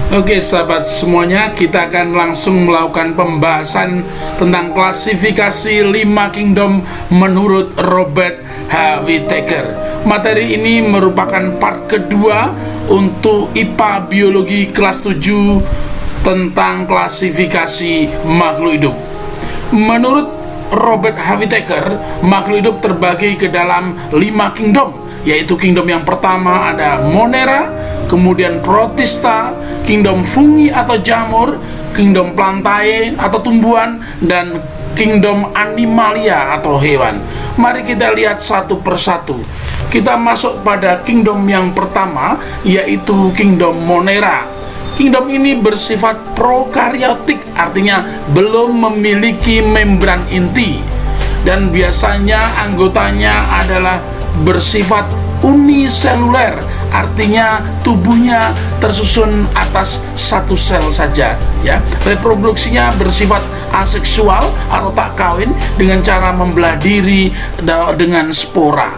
Oke sahabat semuanya, kita akan langsung melakukan pembahasan tentang klasifikasi 5 kingdom menurut Robert H. Whittaker. Materi ini merupakan part kedua untuk IPA Biologi kelas 7 tentang klasifikasi makhluk hidup. Menurut Robert H. Whittaker, makhluk hidup terbagi ke dalam 5 kingdom, yaitu kingdom yang pertama ada Monera, kemudian Protista, kingdom fungi atau jamur, kingdom plantae atau tumbuhan, dan kingdom animalia atau hewan. Mari kita lihat satu persatu. Kita masuk pada kingdom yang pertama, yaitu kingdom Monera. Kingdom ini bersifat prokaryotik, artinya belum memiliki membran inti, dan biasanya anggotanya adalah bersifat uniseluler, artinya tubuhnya tersusun atas satu sel saja, ya. Reproduksinya bersifat aseksual atau tak kawin dengan cara membelah diri dengan spora.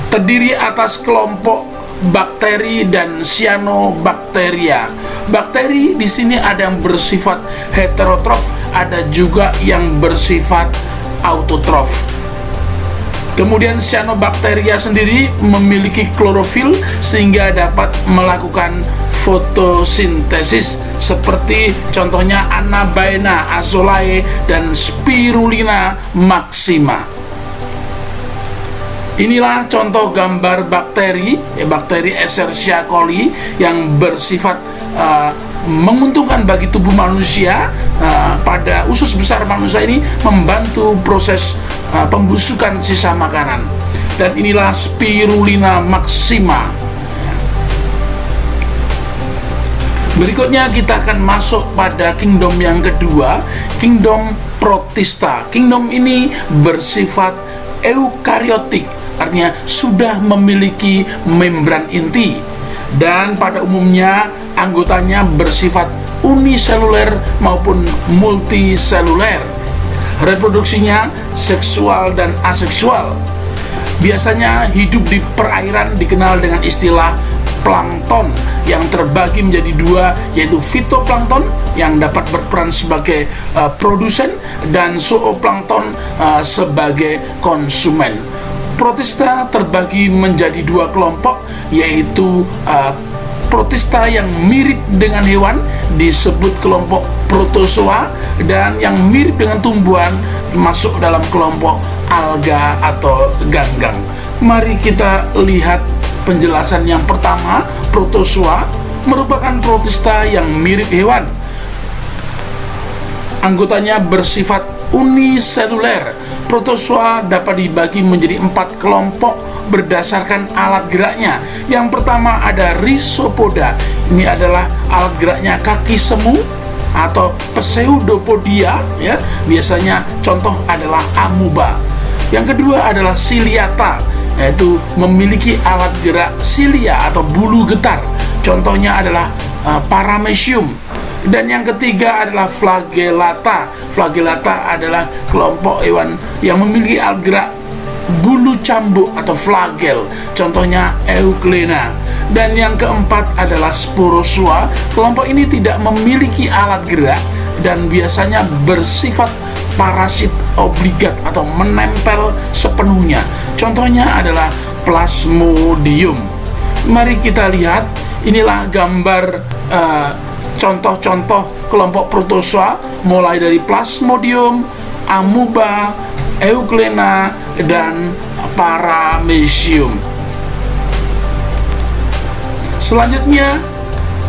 Terdiri atas kelompok bakteri dan cyanobacteria. Bakteri di sini ada yang bersifat heterotrof, ada juga yang bersifat autotrof. Kemudian cyanobacteria sendiri memiliki klorofil sehingga dapat melakukan fotosintesis, seperti contohnya Anabaena, Azolae, dan Spirulina maxima. Inilah contoh gambar bakteri, bakteri Escherichia coli yang bersifat menguntungkan bagi tubuh manusia. Pada usus besar manusia ini membantu proses pembusukan sisa makanan. Dan inilah Spirulina maxima. Berikutnya kita akan masuk pada kingdom yang kedua, kingdom Protista. Kingdom ini bersifat eukariotik, artinya sudah memiliki membran inti, dan pada umumnya anggotanya bersifat uniseluler maupun multiseluler. Reproduksinya seksual dan aseksual. Biasanya hidup di perairan, dikenal dengan istilah plankton, yang terbagi menjadi dua, yaitu fitoplankton yang dapat berperan sebagai produsen dan zooplankton sebagai konsumen. Protista terbagi menjadi dua kelompok, yaitu Protista yang mirip dengan hewan disebut kelompok Protozoa, dan yang mirip dengan tumbuhan masuk dalam kelompok alga atau ganggang. Mari kita lihat penjelasan yang pertama. Protozoa merupakan protista yang mirip hewan. Anggotanya bersifat uniseluler. Protozoa dapat dibagi menjadi 4 kelompok berdasarkan alat geraknya. Yang pertama ada Rhizopoda. Ini adalah alat geraknya kaki semu atau Pseudopodia, ya. Biasanya contoh adalah amuba. Yang kedua adalah Ciliata, yaitu memiliki alat gerak silia atau bulu getar. Contohnya adalah Paramecium. Dan yang ketiga adalah Flagellata. Flagellata adalah kelompok hewan yang memiliki alat gerak bulu cambuk atau flagel. Contohnya Euglena. Dan yang keempat adalah Sporozoa. Kelompok ini tidak memiliki alat gerak dan biasanya bersifat parasit obligat atau menempel sepenuhnya. Contohnya adalah Plasmodium. Mari kita lihat, inilah gambar contoh-contoh kelompok protozoa, mulai dari Plasmodium, amuba, Euglena, dan Paramecium. Selanjutnya,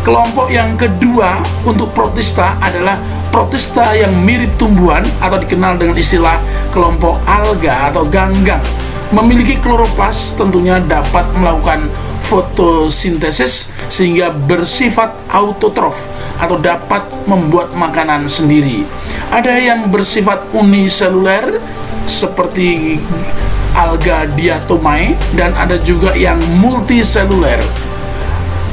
kelompok yang kedua untuk protista adalah protista yang mirip tumbuhan atau dikenal dengan istilah kelompok alga atau ganggang. Memiliki kloroplas, tentunya dapat melakukan fotosintesis sehingga bersifat autotrof atau dapat membuat makanan sendiri. Ada yang bersifat uniseluler seperti alga diatomae, dan ada juga yang multiseluler.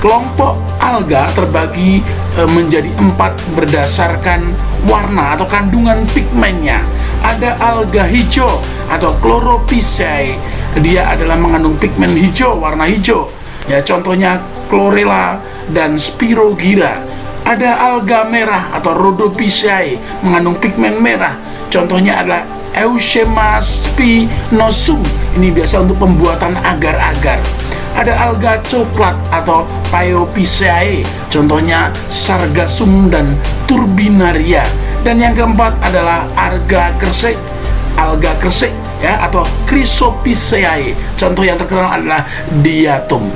Kelompok alga terbagi menjadi 4 berdasarkan warna atau kandungan pigmennya. Ada alga hijau atau Chlorophyceae. Dia adalah mengandung pigmen hijau, warna hijau. ya, contohnya chlorella dan spirogyra. Ada alga merah atau Rhodophyceae mengandung pigmen merah, contohnya adalah Eusema spinosum, ini biasa untuk pembuatan agar-agar. Ada alga coklat atau Phaeophyceae, contohnya Sargassum dan Turbinaria. Dan yang keempat adalah alga kersik ya, atau Chrysophyceae, contoh yang terkenal adalah Diatom.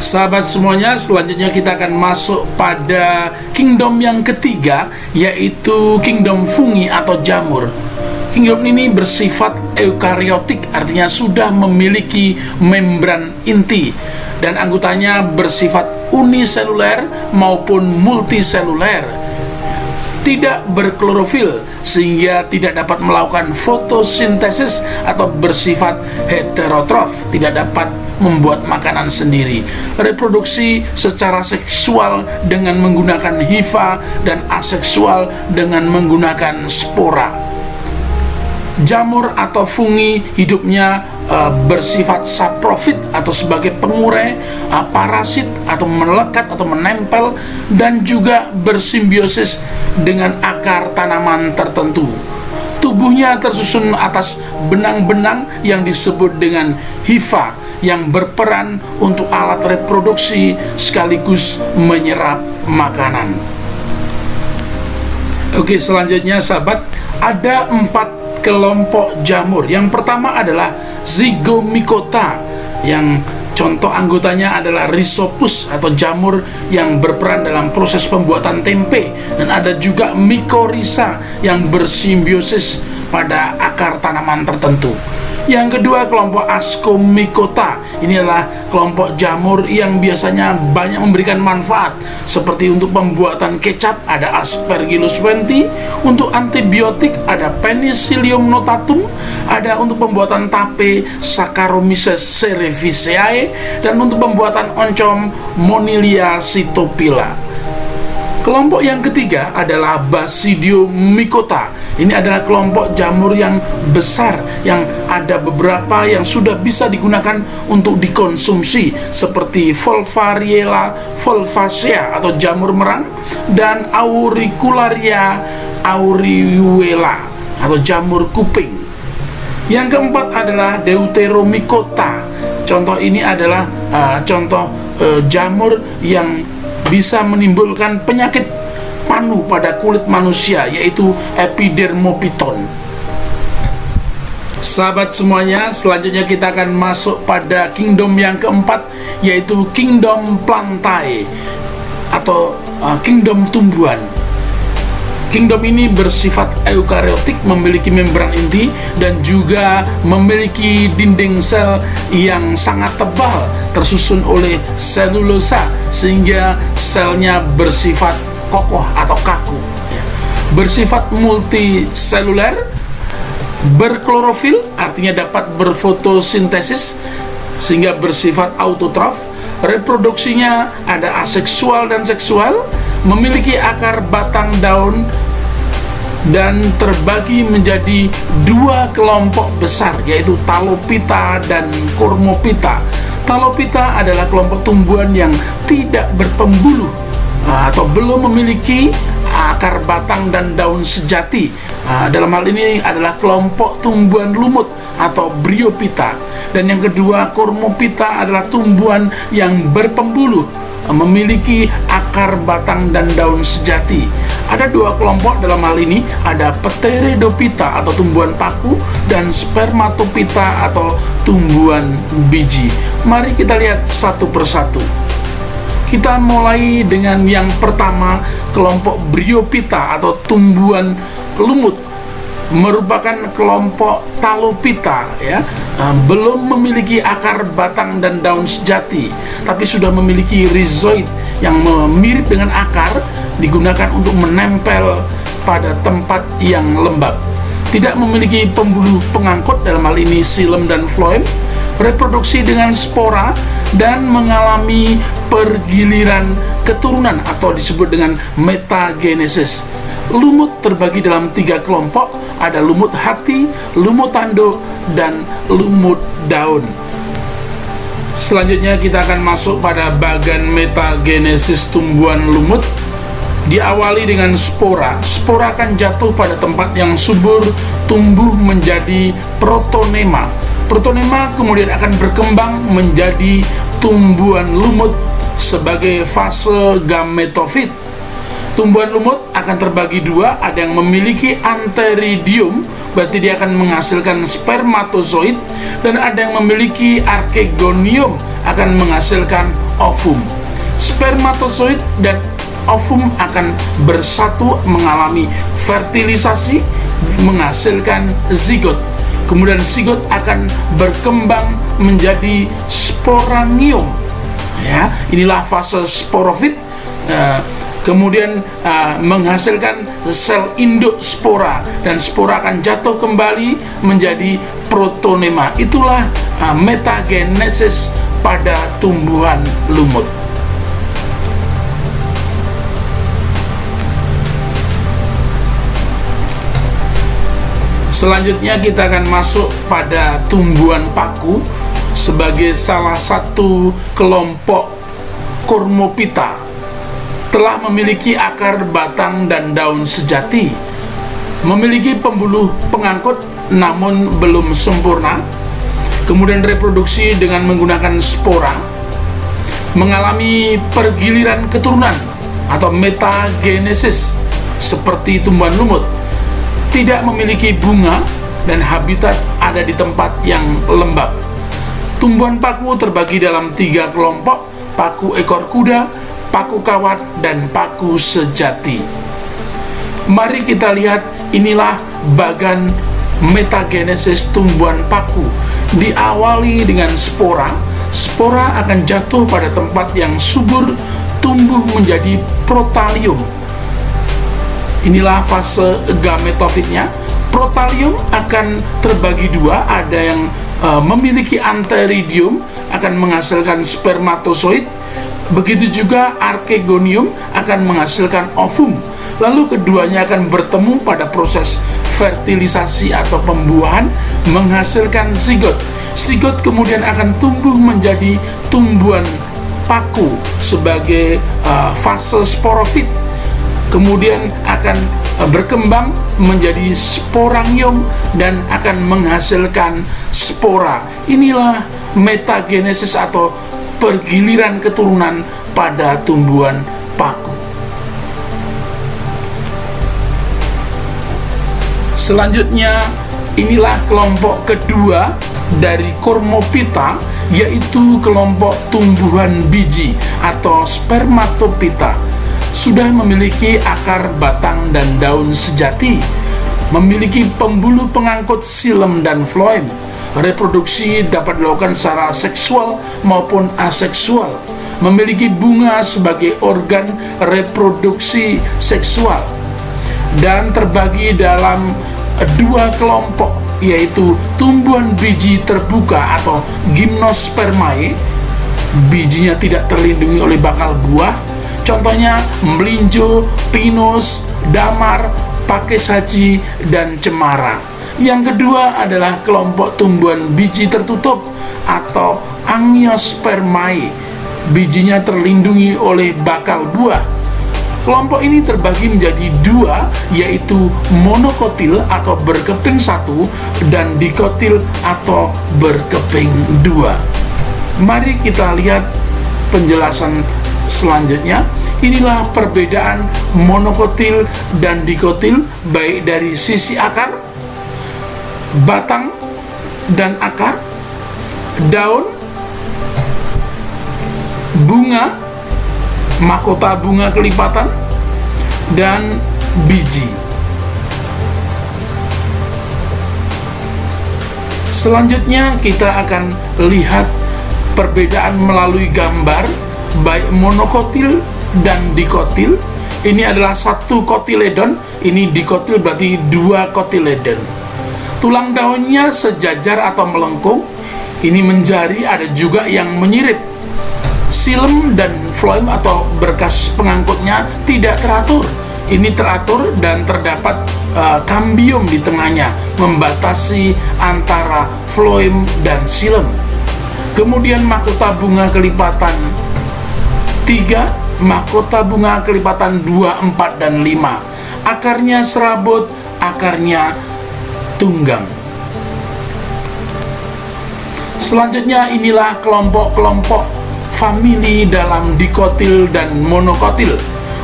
Sahabat semuanya, selanjutnya kita akan masuk pada kingdom yang ketiga, yaitu kingdom fungi atau jamur. Kingdom ini bersifat eukariotik, artinya sudah memiliki membran inti, dan anggotanya bersifat uniseluler maupun multiseluler. Tidak berklorofil sehingga tidak dapat melakukan fotosintesis atau bersifat heterotrof, tidak dapat membuat makanan sendiri. Reproduksi secara seksual dengan menggunakan hifa dan aseksual dengan menggunakan spora. Jamur atau fungi hidupnya bersifat saprofit atau sebagai pengurai, parasit atau melekat atau menempel, dan juga bersimbiosis dengan akar tanaman tertentu. Tubuhnya tersusun atas benang-benang yang disebut dengan hifa, yang berperan untuk alat reproduksi sekaligus menyerap makanan. Oke, selanjutnya sahabat, ada 4 kelompok jamur. Yang pertama adalah Zygomicota, yang contoh anggotanya adalah Rhizopus atau jamur yang berperan dalam proses pembuatan tempe, dan ada juga Mycorrhiza yang bersimbiosis pada akar tanaman tertentu. Yang kedua, kelompok Ascomycota. Ini adalah kelompok jamur yang biasanya banyak memberikan manfaat, seperti untuk pembuatan kecap ada Aspergillus wenti, untuk antibiotik ada Penicillium notatum, ada untuk pembuatan tape Saccharomyces cerevisiae, dan untuk pembuatan oncom Monilia cytopila. Kelompok yang ketiga adalah Basidiomycota. Ini adalah kelompok jamur yang besar, yang ada beberapa yang sudah bisa digunakan untuk dikonsumsi, seperti Volvariella volvacea atau jamur merang, dan Auricularia aureola atau jamur kuping. Yang keempat adalah Deuteromycota. Contoh ini adalah jamur yang bisa menimbulkan penyakit panu pada kulit manusia, yaitu epidermophyton. Sahabat semuanya, selanjutnya kita akan masuk pada kingdom yang keempat, yaitu kingdom plantae atau kingdom tumbuhan. Kingdom ini bersifat eukariotik, memiliki membran inti, dan juga memiliki dinding sel yang sangat tebal, tersusun oleh selulosa, sehingga selnya bersifat kokoh atau kaku. Bersifat multiseluler, berklorofil, artinya dapat berfotosintesis, sehingga bersifat autotrof. Reproduksinya ada aseksual dan seksual, memiliki akar, batang, daun, dan terbagi menjadi 2 kelompok besar, yaitu Talophyta dan Cormophyta. Talophyta adalah kelompok tumbuhan yang tidak berpembuluh atau belum memiliki akar, batang, dan daun sejati. Dalam hal ini adalah kelompok tumbuhan lumut atau Bryophyta. Dan yang kedua, Cormophyta adalah tumbuhan yang berpembuluh, memiliki akar, batang, dan daun sejati. Ada 2 kelompok dalam hal ini, ada Pteridophyta atau tumbuhan paku, dan Spermatophyta atau tumbuhan biji. Mari kita lihat satu persatu. Kita mulai dengan yang pertama, kelompok Bryophyta atau tumbuhan lumut, merupakan kelompok Talophyta, ya. Belum memiliki akar, batang, dan daun sejati, tapi sudah memiliki rhizoid yang mirip dengan akar, digunakan untuk menempel pada tempat yang lembab. Tidak memiliki pembuluh pengangkut, dalam hal ini xilem dan phloem. Reproduksi dengan spora dan mengalami pergiliran keturunan atau disebut dengan metagenesis. Lumut terbagi dalam 3 kelompok, ada lumut hati, lumut tanduk, dan lumut daun. Selanjutnya kita akan masuk pada bagian metagenesis tumbuhan lumut. Diawali dengan spora. Spora akan jatuh pada tempat yang subur, tumbuh menjadi protonema. Protonema kemudian akan berkembang menjadi tumbuhan lumut sebagai fase gametofit. Tumbuhan lumut akan terbagi dua, ada yang memiliki antheridium, berarti dia akan menghasilkan spermatozoid, dan ada yang memiliki archegonium, akan menghasilkan ovum. Spermatozoid dan ovum akan bersatu mengalami fertilisasi, menghasilkan zigot. Kemudian zigot akan berkembang menjadi sporangium. Ya, inilah fase sporofit. Kemudian menghasilkan sel induk spora, dan spora akan jatuh kembali menjadi protonema. Itulah metagenesis pada tumbuhan lumut. Selanjutnya kita akan masuk pada tumbuhan paku sebagai salah satu kelompok Cormopita. Telah memiliki akar, batang, dan daun sejati, memiliki pembuluh pengangkut namun belum sempurna, kemudian reproduksi dengan menggunakan spora, mengalami pergiliran keturunan atau metagenesis seperti tumbuhan lumut, tidak memiliki bunga, dan habitat ada di tempat yang lembab. Tumbuhan paku terbagi dalam 3 kelompok: paku ekor kuda, paku kawat, dan paku sejati. Mari kita lihat, inilah bagan metagenesis tumbuhan paku. Diawali dengan spora. Spora akan jatuh pada tempat yang subur, tumbuh menjadi protalium. Inilah fase gametofitnya. Protalium akan terbagi dua, ada yang memiliki antheridium, akan menghasilkan spermatozoid. Begitu juga archegonium akan menghasilkan ovum. Lalu keduanya akan bertemu pada proses fertilisasi atau pembuahan, menghasilkan zigot. Zigot kemudian akan tumbuh menjadi tumbuhan paku sebagai fase sporofit. Kemudian akan berkembang menjadi sporangium dan akan menghasilkan spora. Inilah metagenesis atau pergiliran keturunan pada tumbuhan paku. Selanjutnya, inilah kelompok kedua dari Cormopita, yaitu kelompok tumbuhan biji atau Spermatopita. Sudah memiliki akar, batang, dan daun sejati, memiliki pembuluh pengangkut xilem dan floem. Reproduksi dapat dilakukan secara seksual maupun aseksual, memiliki bunga sebagai organ reproduksi seksual, dan terbagi dalam 2 kelompok, yaitu tumbuhan biji terbuka atau gymnospermae. Bijinya tidak terlindungi oleh bakal buah, contohnya melinjo, pinus, damar, pakis haji, dan cemara. Yang kedua adalah kelompok tumbuhan biji tertutup atau angiospermae. Bijinya terlindungi oleh bakal buah. Kelompok ini terbagi menjadi 2, yaitu monokotil atau berkeping 1 dan dikotil atau berkeping 2. Mari kita lihat penjelasan selanjutnya. Inilah perbedaan monokotil dan dikotil, baik dari sisi akar, batang dan akar, daun, bunga, mahkota bunga kelipatan, dan biji. Selanjutnya kita akan lihat perbedaan melalui gambar, baik monokotil dan dikotil. Ini adalah 1 kotiledon, ini dikotil berarti 2 kotiledon. Tulang daunnya sejajar atau melengkung, ini menjari, ada juga yang menyirip. Xilem dan floem atau berkas pengangkutnya tidak teratur. Ini teratur dan terdapat kambium di tengahnya, membatasi antara floem dan xilem. Kemudian mahkota bunga kelipatan 3, mahkota bunga kelipatan 2, 4, dan 5. Akarnya serabut, akarnya tunggang. Selanjutnya inilah kelompok-kelompok famili dalam dikotil dan monokotil.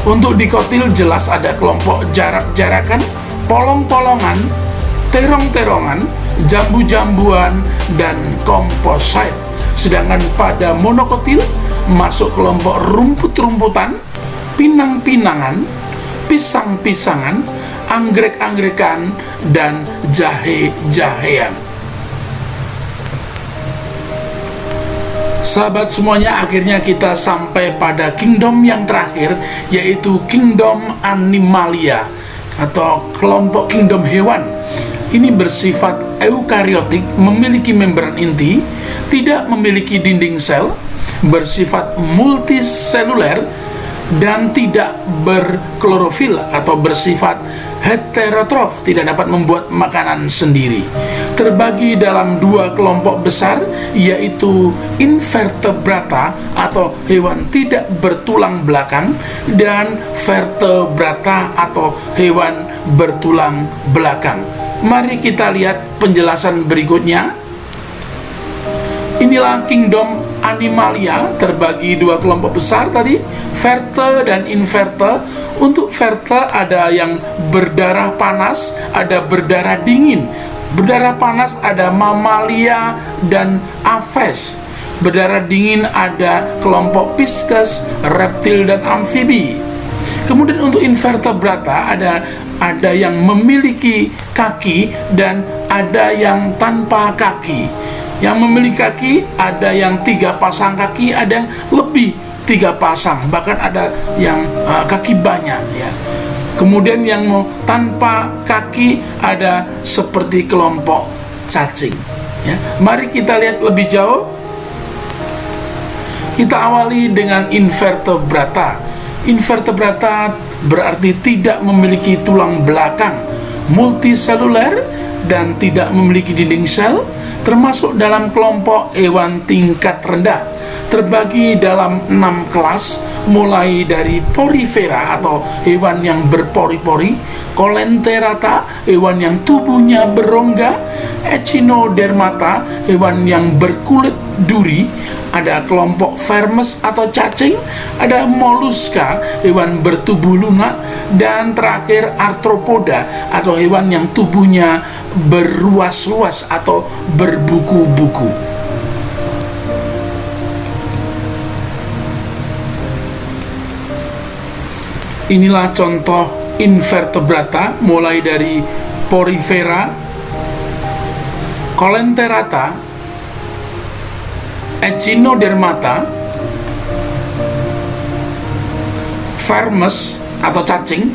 Untuk dikotil jelas ada kelompok jarak-jarakan, polong-polongan, terong-terongan, jambu-jambuan, dan komposit. Sedangkan pada monokotil masuk kelompok rumput-rumputan, pinang-pinangan, pisang-pisangan, anggrek-angrekan, dan jahe-jahean. Sahabat semuanya, akhirnya kita sampai pada kingdom yang terakhir, yaitu kingdom Animalia atau kelompok kingdom hewan. Ini bersifat eukariotik, memiliki membran inti, tidak memiliki dinding sel, bersifat multiseluler, dan tidak berklorofil atau bersifat heterotrof, tidak dapat membuat makanan sendiri. Terbagi dalam 2 kelompok besar, yaitu invertebrata atau hewan tidak bertulang belakang, dan vertebrata atau hewan bertulang belakang. Mari kita lihat penjelasan berikutnya. Inilah kingdom Animalia, terbagi 2 kelompok besar tadi, verte dan inverte. Untuk verte ada yang berdarah panas, ada berdarah dingin. Berdarah panas ada mamalia dan aves. Berdarah dingin ada kelompok pisces, reptil, dan amfibi. Kemudian untuk invertebrata ada yang memiliki kaki dan ada yang tanpa kaki. Yang memiliki kaki ada yang 3 pasang kaki, ada yang lebih 3 pasang, bahkan ada yang kaki banyak ya. Kemudian yang tanpa kaki ada seperti kelompok cacing ya. Mari kita lihat lebih jauh. Kita awali dengan invertebrata. Invertebrata berarti tidak memiliki tulang belakang, multiseluler, dan tidak memiliki dinding sel, termasuk dalam kelompok hewan tingkat rendah. Terbagi dalam 6 kelas, mulai dari porifera atau hewan yang berpori-pori, colenterata, hewan yang tubuhnya berongga, echinodermata, hewan yang berkulit duri, ada kelompok vermes atau cacing, ada moluska, hewan bertubuh lunak, dan terakhir arthropoda atau hewan yang tubuhnya berruas-ruas atau berbuku-buku. Inilah contoh invertebrata, mulai dari porifera, colenterata, echinodermata, vermes atau cacing,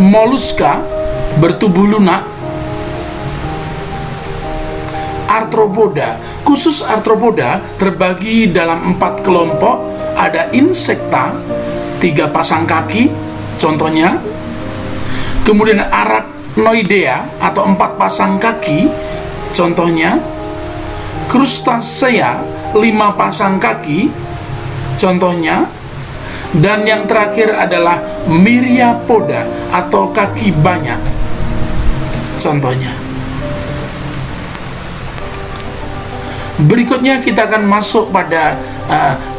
moluska bertubuh lunak, arthropoda. Khusus arthropoda terbagi dalam 4 kelompok. Ada insekta, 3 pasang kaki, contohnya. Kemudian arachnoidea atau 4 pasang kaki, contohnya. Crustacea, 5 pasang kaki, contohnya. Dan yang terakhir adalah myriapoda atau kaki banyak, contohnya. Berikutnya kita akan masuk pada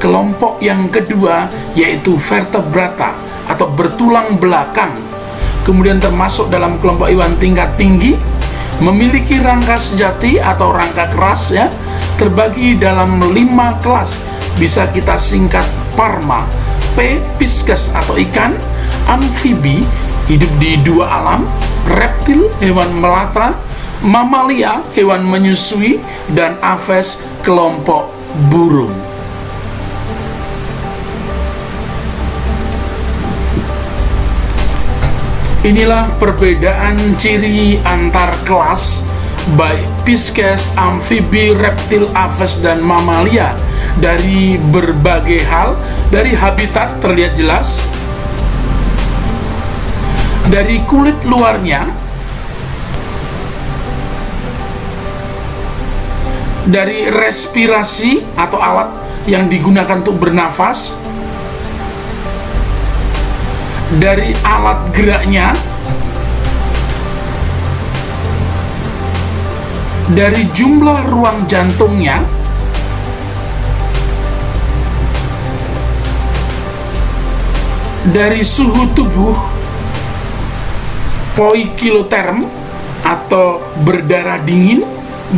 kelompok yang kedua, yaitu vertebrata atau bertulang belakang. Kemudian termasuk dalam kelompok hewan tingkat tinggi, memiliki rangka sejati atau rangka keras ya. Terbagi dalam 5 kelas, bisa kita singkat parma. P, pisces atau ikan, amfibi, hidup di 2 alam, reptil, hewan melata, mamalia, hewan menyusui, dan aves, kelompok burung. Inilah perbedaan ciri antar kelas, baik pisces, amfibi, reptil, aves, dan mamalia. Dari berbagai hal, dari habitat terlihat jelas, dari kulit luarnya, dari respirasi atau alat yang digunakan untuk bernafas, dari alat geraknya, dari jumlah ruang jantungnya, dari suhu tubuh, poikiloterm atau berdarah dingin,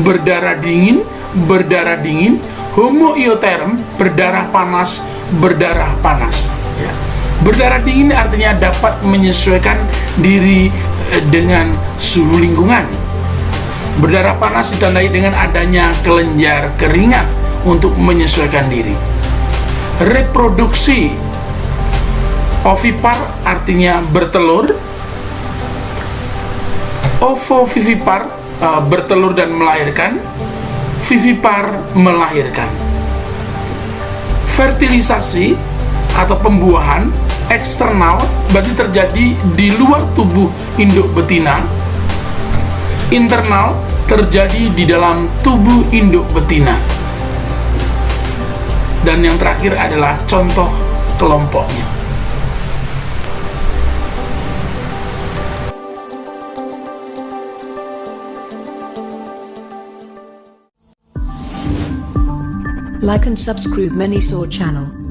berdarah dingin, berdarah dingin, homoioterm, berdarah panas, berdarah panas. Ya. Berdarah dingin artinya dapat menyesuaikan diri dengan suhu lingkungan. Berdarah panas ditandai dengan adanya kelenjar keringat untuk menyesuaikan diri. Reproduksi, ovipar artinya bertelur, ovovivipar bertelur dan melahirkan, vivipar melahirkan. Fertilisasi atau pembuahan eksternal berarti terjadi di luar tubuh induk betina, internal terjadi di dalam tubuh induk betina. Dan yang terakhir adalah contoh kelompoknya. Like and subscribe Manysaw channel.